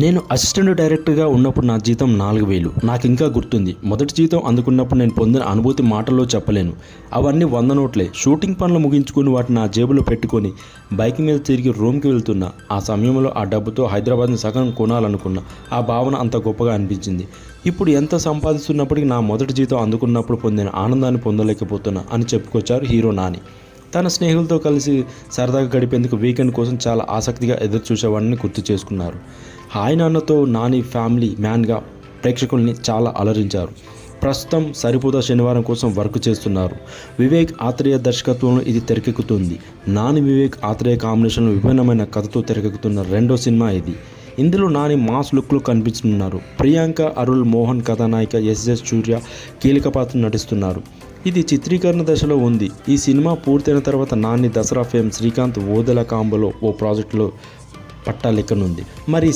నేను అసిస్టెంట్ డైరెక్టర్గా ఉన్నప్పుడు నా జీతం 4,000. నాకు ఇంకా గుర్తుంది. మొదటి జీతం అందుకున్నప్పుడు నేను పొందిన అనుభూతి మాటల్లో చెప్పలేను. అవన్నీ 100 నోట్లే. షూటింగ్ పనులు ముగించుకొని వాటిని నా జేబులో పెట్టుకొని బైక్ మీద తిరిగి రూమ్కి వెళ్తున్నా. ఆ సమయంలో ఆ డబ్బుతో హైదరాబాద్ని సగం కొనాలనుకున్నా. ఆ భావన అంత గొప్పగా అనిపించింది. ఇప్పుడు ఎంత సంపాదిస్తున్నప్పటికీ నా మొదటి జీతం అందుకున్నప్పుడు పొందిన ఆనందాన్ని పొందలేకపోతున్నా అని చెప్పుకొచ్చారు హీరో నాని. తన స్నేహితులతో కలిసి సరదాగా గడిపేందుకు వీకెండ్ కోసం చాలా ఆసక్తిగా ఎదురు చూసేవాడిని గుర్తు చేసుకున్నారు. హాయ్ నాన్నతో నాని ఫ్యామిలీ మ్యాన్గా ప్రేక్షకుల్ని చాలా అలరించారు. ప్రస్తుతం సరిపోదా శనివారం కోసం వర్క్ చేస్తున్నారు. వివేక్ ఆత్రేయ దర్శకత్వంలో ఇది తెరకెక్కుతుంది. నాని వివేక్ ఆత్రేయ కాంబినేషన్లో విభిన్నమైన కథతో తెరకెక్కుతున్న రెండో సినిమా ఇది. ఇందులో నాని మాస్ లుక్లో కనిపిస్తున్నారు. ప్రియాంక అరుల్ మోహన్ కథానాయిక ఎస్ సూర్య కీలక పాత్ర నటిస్తున్నారు. ఇది చిత్రీకరణ దశలో ఉంది. ఈ సినిమా పూర్తయిన తర్వాత నాని దసరా ఫేమ్ శ్రీకాంత్ ఓదెల కాంబోలో ఓ ప్రాజెక్టులో పట్టాలెక్కనుంది. మరి